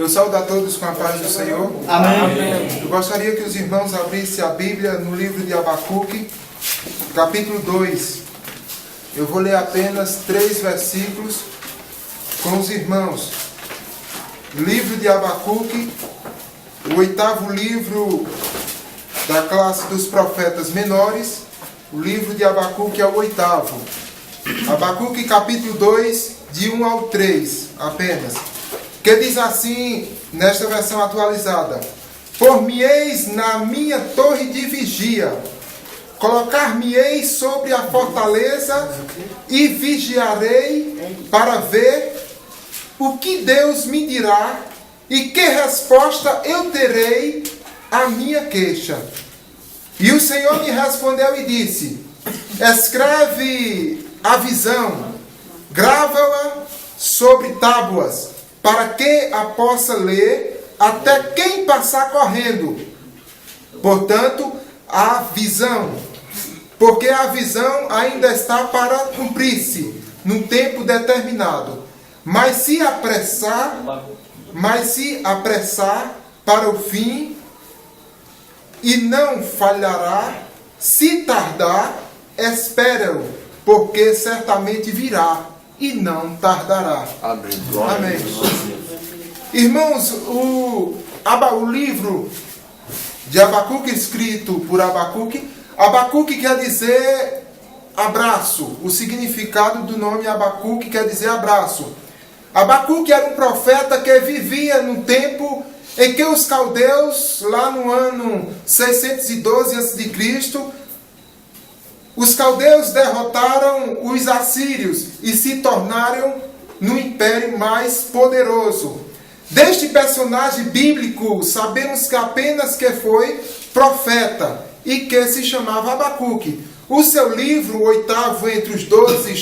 Eu saúdo a todos com a paz do Senhor. Amém. Eu gostaria que os irmãos abrissem a Bíblia no livro de Abacuque, capítulo 2. Eu vou ler apenas 3 versículos com os irmãos. Livro de Abacuque, o 8º livro da classe dos profetas menores. O livro de Abacuque é o 8º. Abacuque capítulo 2, de 1 ao 3 apenas. Que diz assim, nesta versão atualizada: Por-me-eis na minha torre de vigia, colocar-me-eis sobre a fortaleza e vigiarei para ver o que Deus me dirá e que resposta eu terei à minha queixa. E o Senhor me respondeu e disse: Escreve a visão, grava-a sobre tábuas, para que a possa ler até quem passar correndo. Portanto, porque a visão ainda está para cumprir-se num tempo determinado. Mas se apressar para o fim, e não falhará. Se tardar, espera-o, porque certamente virá e não tardará. Amém. Amém. Irmãos, o livro de Abacuque, escrito por Abacuque, Abacuque quer dizer abraço. O significado do nome Abacuque quer dizer abraço. Abacuque era um profeta que vivia no tempo em que os caldeus, lá no ano 612 a.C., os caldeus derrotaram os assírios e se tornaram no império mais poderoso. Deste personagem bíblico, sabemos que apenas que foi profeta e que se chamava Abacuque. O seu livro, o 8º entre os 12,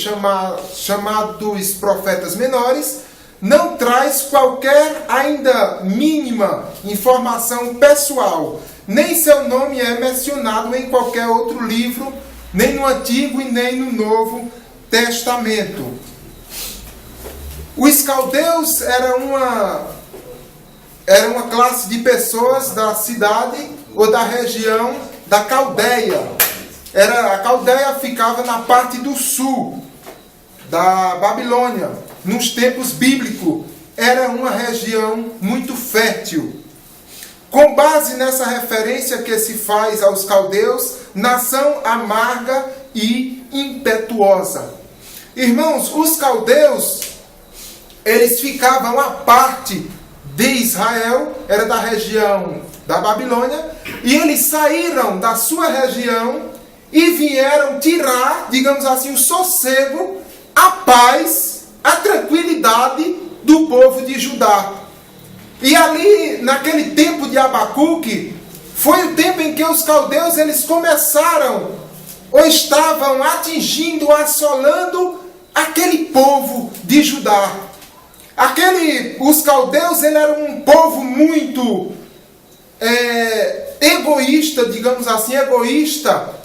chamados Profetas Menores, não traz qualquer ainda mínima informação pessoal. Nem seu nome é mencionado em qualquer outro livro, nem no Antigo e nem no Novo Testamento. Os caldeus eram uma classe de pessoas da cidade ou da região da Caldeia. A Caldeia ficava na parte do sul da Babilônia. Nos tempos bíblicos, era uma região muito fértil. Com base nessa referência que se faz aos caldeus, nação amarga e impetuosa. Irmãos, os caldeus, eles ficavam à parte de Israel, era da região da Babilônia, e eles saíram da sua região e vieram tirar, digamos assim, o sossego, a paz, a tranquilidade do povo de Judá. E ali, naquele tempo de Abacuque, foi o tempo em que os caldeus eles começaram, ou estavam atingindo, assolando aquele povo de Judá. Os caldeus eles eram um povo muito egoísta, digamos assim, egoísta.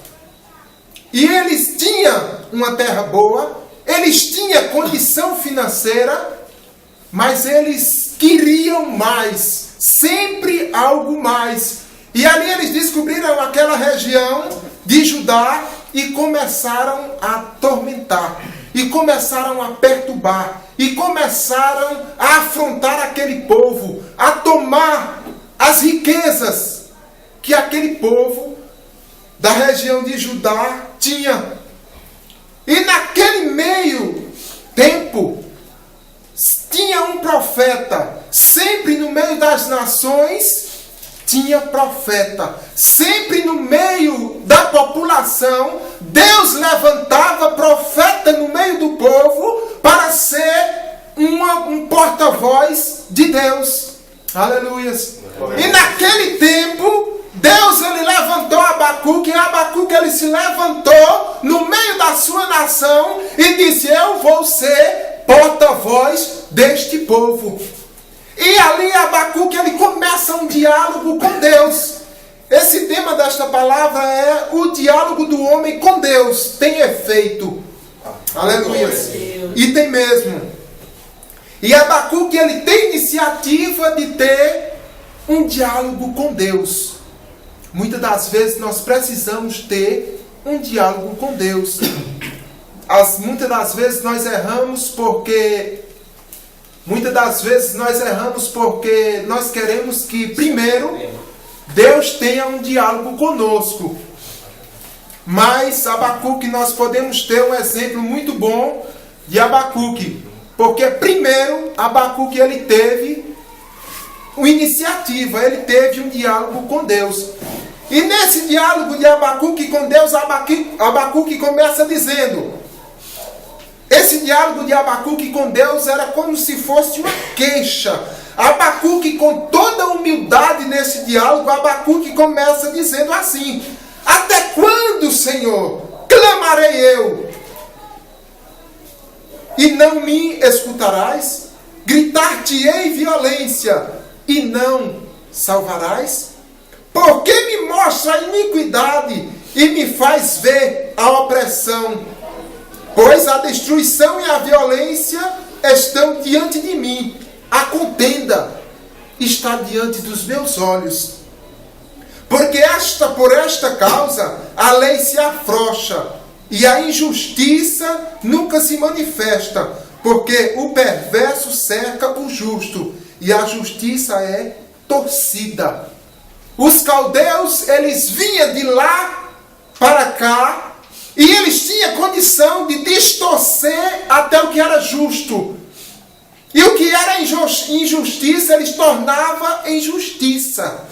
E eles tinham uma terra boa, eles tinham condição financeira, mas eles queriam mais, sempre algo mais. E ali eles descobriram aquela região de Judá e começaram a atormentar, e começaram a perturbar, e começaram a afrontar aquele povo, a tomar as riquezas que aquele povo da região de Judá tinha. E naquele meio tempo, tinha um profeta. Sempre no meio das nações, tinha profeta. Sempre no meio da população, Deus levantava profeta no meio do povo para ser um porta-voz de Deus. Aleluias. E naquele tempo, Deus ele levantou Abacuque, e Abacuque ele se levantou no meio da sua nação e disse: eu vou ser porta-voz deste povo. E ali Abacuque ele começa um diálogo com Deus. Esse tema desta palavra é o diálogo do homem com Deus. Tem efeito. Aleluia. E tem mesmo. E Abacuque, ele tem iniciativa de ter um diálogo com Deus. Muitas das vezes nós precisamos ter um diálogo com Deus. Muitas das vezes nós erramos porque nós queremos que primeiro Deus tenha um diálogo conosco. Mas Abacuque, nós podemos ter um exemplo muito bom de Abacuque. Porque primeiro Abacuque, ele teve uma iniciativa, ele teve um diálogo com Deus. E nesse diálogo de Abacuque com Deus, Abacuque começa dizendo... Esse diálogo de Abacuque com Deus era como se fosse uma queixa. Abacuque, com toda a humildade nesse diálogo, Abacuque começa dizendo assim: até quando, Senhor, clamarei eu, e não me escutarás? Gritar-te-ei violência, e não salvarás? Por que me mostra a iniquidade, e me faz ver a opressão? Pois a destruição e a violência estão diante de mim. A contenda está diante dos meus olhos. Porque por esta causa a lei se afrouxa e a injustiça nunca se manifesta. Porque o perverso cerca o justo e a justiça é torcida. Os caldeus, eles vinham de lá para cá, e eles tinham condição de distorcer até o que era justo. E o que era injustiça, eles tornavam em justiça.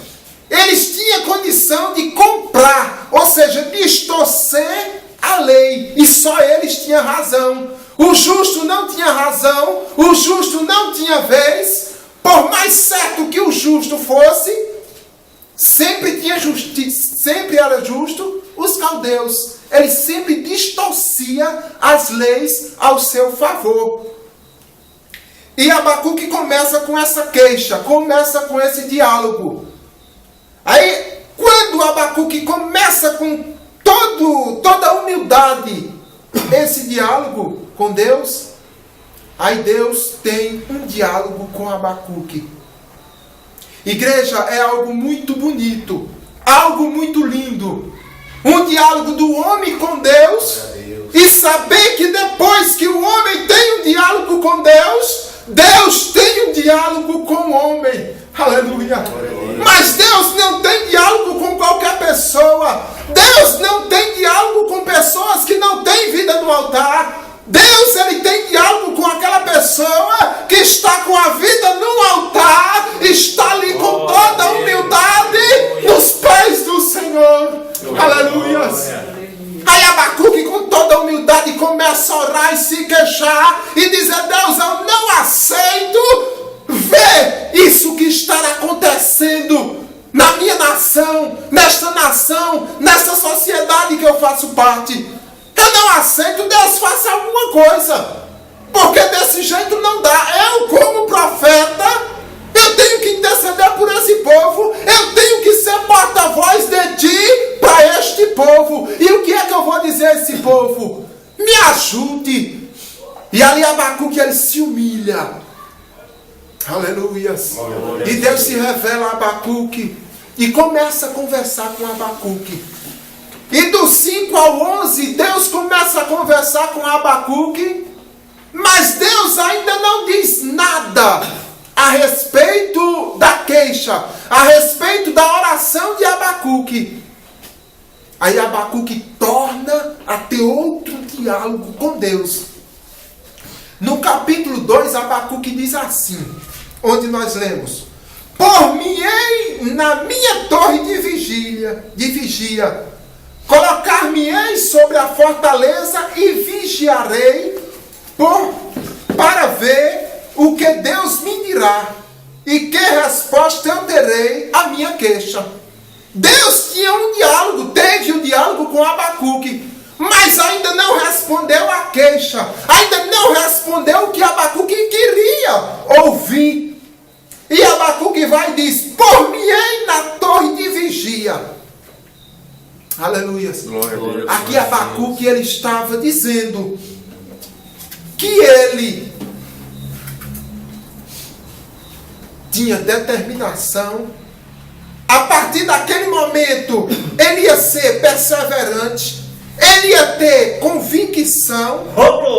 Eles tinham condição de comprar, ou seja, distorcer a lei. E só eles tinham razão. O justo não tinha razão, o justo não tinha vez. Por mais certo que o justo fosse, sempre tinha justiça, sempre era justo. Os caldeus, eles sempre distorciam as leis ao seu favor. E Abacuque começa com essa queixa, começa com esse diálogo. Aí, quando Abacuque começa com toda a humildade esse diálogo com Deus, aí Deus tem um diálogo com Abacuque. Igreja, é algo muito bonito, algo muito lindo. Um diálogo do homem com Deus. E saber que depois que o homem tem um diálogo com Deus, Deus tem um diálogo com o homem. Aleluia. Mas Deus não tem diálogo com qualquer pessoa. Deus não tem diálogo com pessoas que não têm vida no altar. Deus, ele tem diálogo com aquela pessoa que está com a vida no altar, está ali com toda a humildade nos pés do Senhor. Aleluia. Aí Abacuque, com toda a humildade, começa a orar e se queixar e dizer: Deus, eu não aceito ver isso que está acontecendo na minha nação, nessa sociedade que eu faço parte. Eu não aceito, Deus faça alguma coisa, porque desse jeito não dá. Eu, como profeta, eu tenho que interceder por esse povo, eu tenho que ser porta-voz de ti para este povo. E o que é que eu vou dizer a esse povo? Me ajude. E ali Abacuque, ele se humilha. Aleluia. E Deus se revela a Abacuque e começa a conversar com Abacuque. E do 5 ao 11, Deus começa a conversar com Abacuque, mas Deus ainda não diz nada a respeito da queixa, a respeito da oração de Abacuque. Aí Abacuque torna a ter outro diálogo com Deus. No capítulo 2, Abacuque diz assim, onde nós lemos: Por-me-ei na minha torre de vigia, colocar-me-ei sobre a fortaleza e vigiarei para ver o que Deus me dirá e que resposta eu terei à minha queixa. Deus tinha um diálogo, teve um diálogo com Abacuque, mas ainda não respondeu a queixa, ainda não respondeu o que Abacuque queria ouvir. E Abacuque vai e diz: Por-me-ei na torre de vigia. Aleluia. Aqui Abacuque, ele estava dizendo que ele tinha determinação. A partir daquele momento, ele ia ser perseverante, ele ia ter convicção,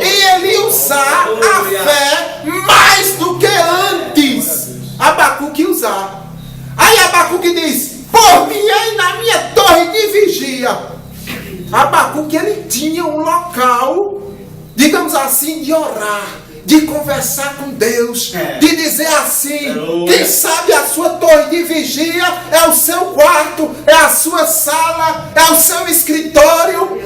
e ele ia usar a fé mais do que antes Abacuque usar. Aí Abacuque diz: por mim aí na minha torre de vigia. Abacuque, ele tinha um local, digamos assim, de orar, de conversar com Deus, de dizer assim, quem sabe a sua torre de vigia é o seu quarto, é a sua sala, é o seu escritório.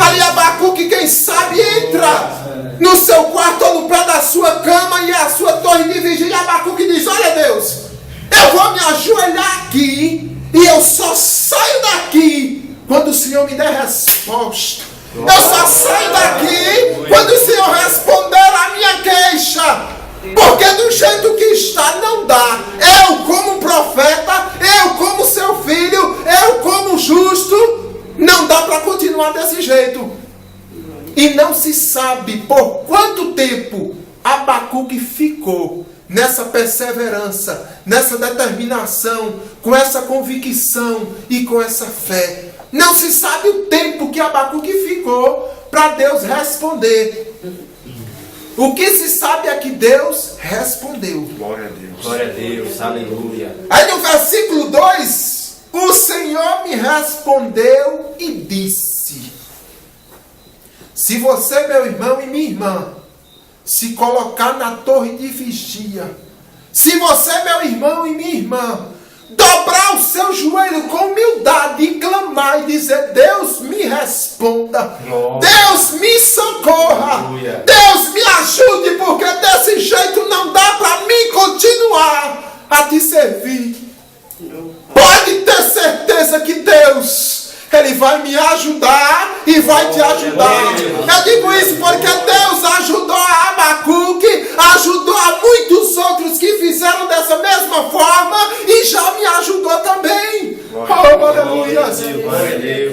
Ali Abacuque, quem sabe, entra no seu quarto ou no pé da sua cama e é a sua torre de vigia. E Abacuque diz: olha Deus, eu vou me ajoelhar aqui e eu só saio daqui quando o Senhor me der resposta. Eu só saio daqui quando o Senhor responder a minha queixa. Porque do jeito que está não dá. Eu como profeta, eu como seu filho, eu como justo, não dá para continuar desse jeito. E não se sabe por quanto tempo Abacuque ficou nessa perseverança, nessa determinação, com essa convicção e com essa fé. Não se sabe o tempo que Abacuque ficou para Deus responder. O que se sabe é que Deus respondeu. Glória a Deus. Glória a Deus, aleluia. Aí no versículo 2, o Senhor me respondeu e disse: se você, meu irmão e minha irmã, se colocar na torre de vigia, se você, meu irmão e minha irmã, dobrar o seu joelho com humildade e clamar e dizer: Deus me responda, Deus me socorra, Aleluia. Deus me ajude, porque desse jeito não dá para mim continuar a te servir. Pode ter certeza que Deus, Ele vai me ajudar e vai te ajudar. Eu digo isso porque Deus ajudou a Abacuque, ajudou a muitos outros que fizeram dessa mesma forma e já me ajudou também. Oh, aleluia.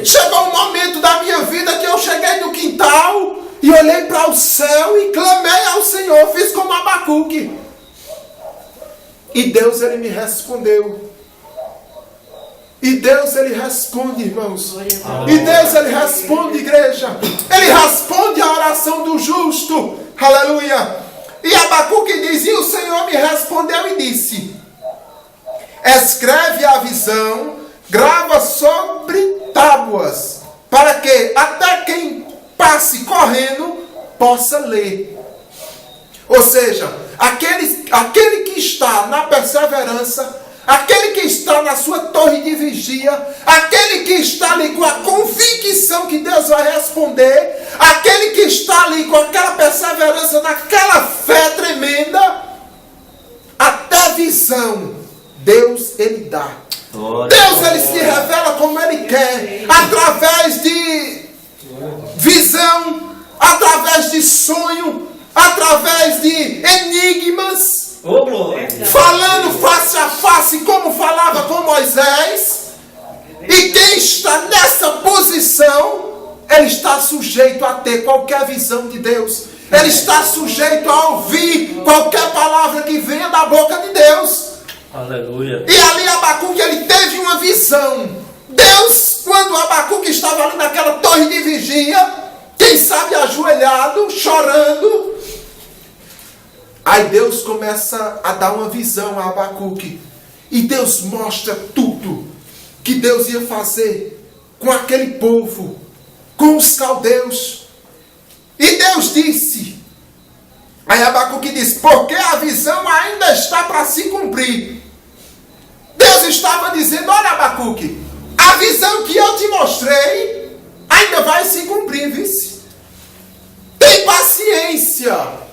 Chegou um momento da minha vida que eu cheguei no quintal e olhei para o céu e clamei ao Senhor, fiz como Abacuque. E Deus, Ele me respondeu. E Deus, Ele responde, irmãos. E Deus, Ele responde, igreja. Ele responde a oração do justo. Aleluia. E Abacuque diz: e o Senhor me respondeu e disse: escreve a visão, grava sobre tábuas, para que até quem passe correndo possa ler. Ou seja, aquele que está na perseverança, aquele que está na sua torre de vigia, aquele que está ali com a convicção que Deus vai responder, aquele que está ali com aquela perseverança, naquela fé tremenda, até visão, Deus, Ele dá. Deus, Ele se revela como Ele quer, através de visão, através de sonho, através de enigmas, falando face a face como falava com Moisés. E quem está nessa posição, ele está sujeito a ter qualquer visão de Deus. Ele está sujeito a ouvir qualquer palavra que venha da boca de Deus. Aleluia. E ali Abacuque, ele teve uma visão. Deus, quando Abacuque estava ali naquela torre de vigia, quem sabe ajoelhado, chorando, aí Deus começa a dar uma visão a Abacuque. E Deus mostra tudo que Deus ia fazer com aquele povo, com os caldeus. E Deus disse, aí Abacuque disse: porque a visão ainda está para se cumprir. Deus estava dizendo: olha, Abacuque, a visão que eu te mostrei ainda vai se cumprir, vice. Tem paciência.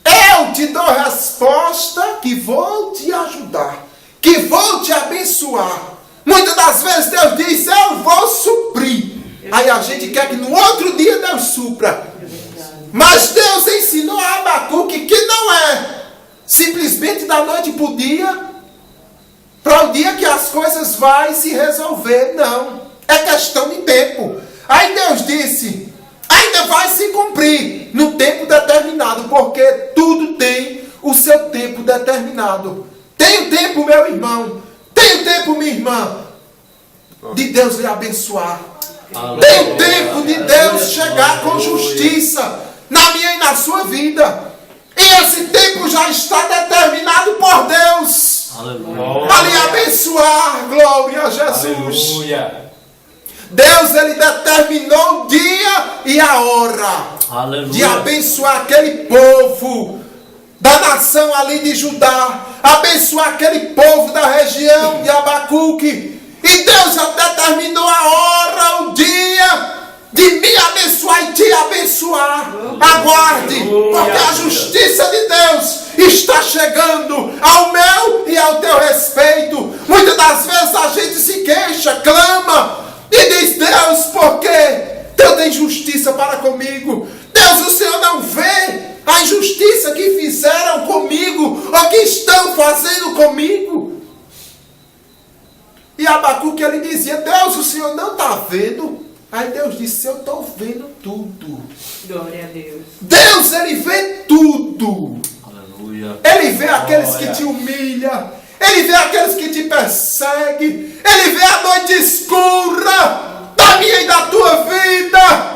Eu te dou resposta que vou te ajudar, que vou te abençoar. Muitas das vezes Deus diz: eu vou suprir. Aí a gente quer que no outro dia Deus supra. Mas Deus ensinou a Abacuque que não é simplesmente da noite para o dia, para o dia que as coisas vão se resolver. Não. É questão de tempo. Aí Deus disse: ainda vai se cumprir no tempo determinado, porque tudo tem o seu tempo determinado. Tem o tempo, meu irmão. Tem o tempo, minha irmã, de Deus lhe abençoar. Tem o tempo de Deus chegar com justiça na minha e na sua vida. E esse tempo já está determinado por Deus. Para lhe abençoar. Glória a Jesus. Aleluia. Deus, ele determinou o dia e a hora. Aleluia. De abençoar aquele povo da nação ali de Judá, abençoar aquele povo da região de Abacuque. E Deus já determinou a hora, o dia de me abençoar e te abençoar. Aguarde, porque a justiça de Deus está chegando ao meu e ao teu respeito. Muitas das vezes a gente se queixa, clama e diz: Deus, por quê? Deus tem justiça para comigo. Deus, o Senhor não vê a injustiça que fizeram comigo ou que estão fazendo comigo. E Abacuque, ele dizia: Deus, o Senhor não está vendo? Aí Deus disse: eu estou vendo tudo. Glória a Deus. Deus, ele vê tudo. Aleluia. Ele vê aqueles que te humilham. Ele vê aqueles que te perseguem. Ele vê a noite escura da minha e da tua vida.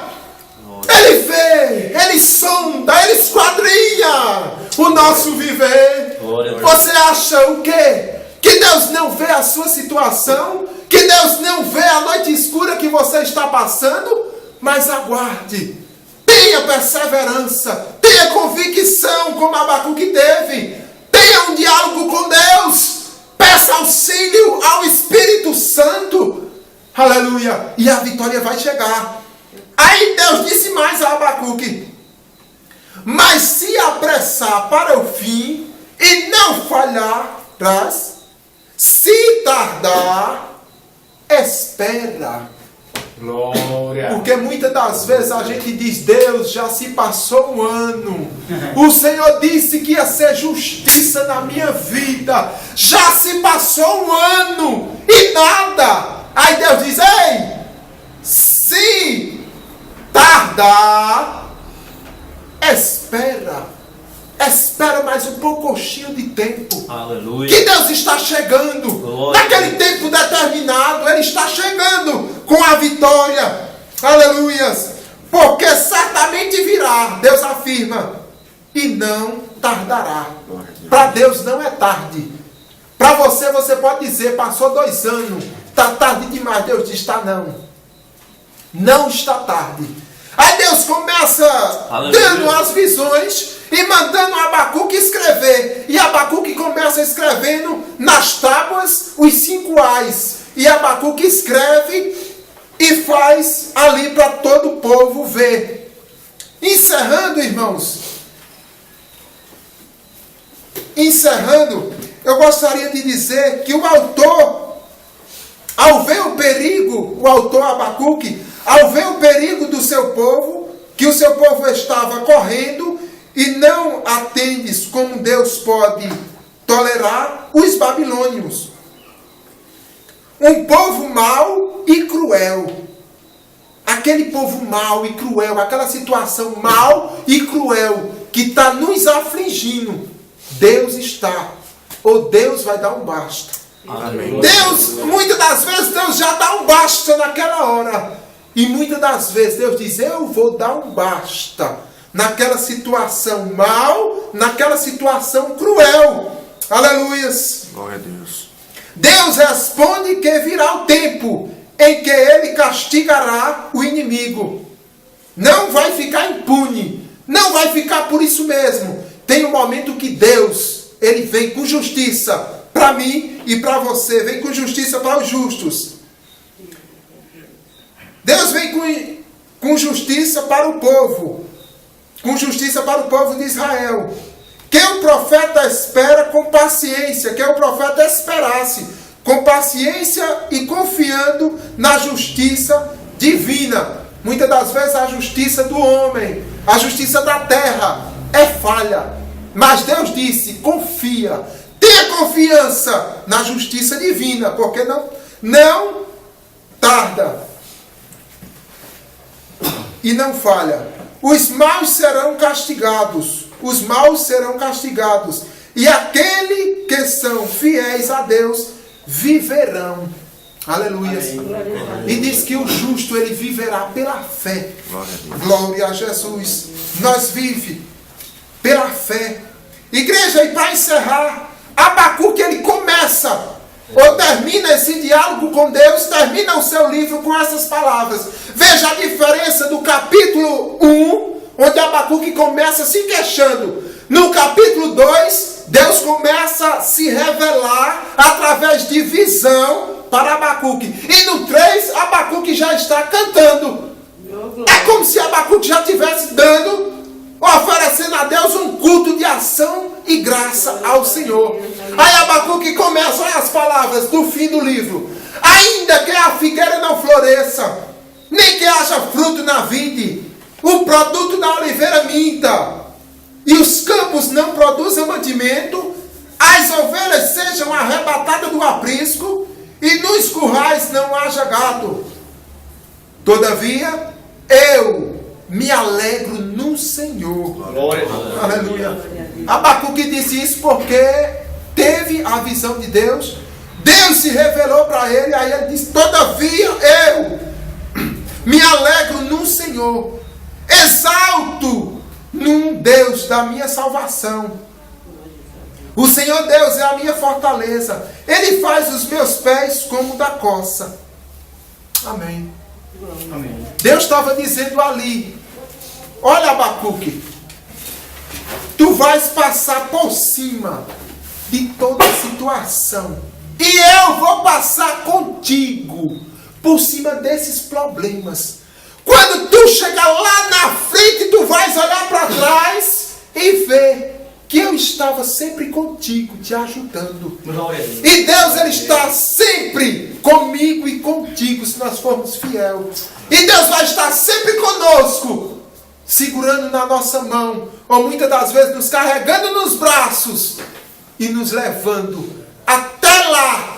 Ele vê, ele sonda, ele esquadrinha o nosso viver. Você acha o quê? Que Deus não vê a sua situação? Que Deus não vê a noite escura que você está passando? Mas aguarde. Tenha perseverança. Tenha convicção como Abacuque teve. Tenha um diálogo com Deus. Peça auxílio ao Espírito Santo. Aleluia. E a vitória vai chegar. Aí Deus disse mais a Abacuque: mas se apressar para o fim e não falharás, se tardar, espera. Glória. Porque muitas das vezes a gente diz: Deus, já se passou um ano. O Senhor disse que ia ser justiça na minha vida. Já se passou um ano e nada. Aí Deus diz: ei, se tardar, espera. Espera mais um pouquinho de tempo. Aleluia. Que Deus está chegando. Glória. Naquele tempo determinado, Ele está chegando com a vitória. Aleluias. Porque certamente virá, Deus afirma, e não tardará. Para Deus não é tarde. Para você, você pode dizer: passou 2 anos, está tarde demais. Deus diz: está não. Não está tarde. Aí Deus começa dando as visões e mandando Abacuque escrever. E Abacuque começa escrevendo nas tábuas os 5 ais. E Abacuque escreve e faz ali para todo o povo ver. Encerrando, irmãos. Encerrando, eu gostaria de dizer que o autor, ao ver o perigo, o autor Abacuque, ao ver o perigo do seu povo, que o seu povo estava correndo, e não atendes como Deus pode tolerar os babilônios. Um povo mau e cruel. Aquele povo mau e cruel, aquela situação mau e cruel que está nos afligindo. Deus está, ou Deus vai dar um basta. Amém. Deus, muitas das vezes, Deus já dá um basta naquela hora. E muitas das vezes Deus diz: eu vou dar um basta naquela situação mal, naquela situação cruel. Aleluias. Glória a Deus. Deus responde que virá o tempo em que Ele castigará o inimigo. Não vai ficar impune. Não vai ficar por isso mesmo. Tem um momento que Deus, Ele vem com justiça para mim e para você. Vem com justiça para os justos. Deus vem com justiça para o povo. Com justiça para o povo de Israel. Que o profeta espera com paciência. Que o profeta esperasse com paciência e confiando na justiça divina. Muitas das vezes a justiça do homem, a justiça da terra é falha. Mas Deus disse: confia. Tenha confiança na justiça divina. Porque não tarda. E não falha. Os maus serão castigados os maus serão castigados, e aqueles que são fiéis a Deus viverão. Aleluia. E diz que o justo ele viverá pela fé. Glória a Jesus. Nós vivemos pela fé. Igreja, e para encerrar, Abacuque ele começa ou termina esse diálogo com Deus, termina o seu livro com essas palavras. Veja a diferença do capítulo 1, onde Abacuque começa se queixando. No capítulo 2, Deus começa a se revelar através de visão para Abacuque. E no 3, Abacuque já está cantando. É como se Abacuque já estivesse dando, oferecendo a Deus um culto de ação e graça ao Senhor. Aí Abacuque começa, olha as palavras do fim do livro. Ainda que a figueira não floresça, nem que haja fruto na vide, o produto da oliveira minta, e os campos não produzam mantimento, as ovelhas sejam arrebatadas do aprisco, e nos currais não haja gado. Todavia, eu me alegro no Senhor. Glória a Deus. Aleluia. Abacuque disse isso porque teve a visão de Deus. Deus se revelou para ele. Aí ele disse: todavia eu me alegro no Senhor. Exalto num Deus da minha salvação. O Senhor Deus é a minha fortaleza. Ele faz os meus pés como da coça. Amém. Amém. Deus estava dizendo ali: olha, Abacuque, tu vais passar por cima de toda a situação, e eu vou passar contigo por cima desses problemas. Quando tu chegar lá na frente, tu vais olhar para trás e ver que eu estava sempre contigo, te ajudando. E Deus, Ele está sempre comigo e contigo, se nós formos fiéis. E Deus vai estar sempre conosco, segurando na nossa mão, ou muitas das vezes nos carregando nos braços e nos levando até lá,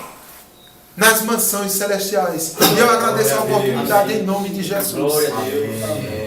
nas mansões celestiais. E eu agradeço a oportunidade em nome de Jesus. Glória a Deus.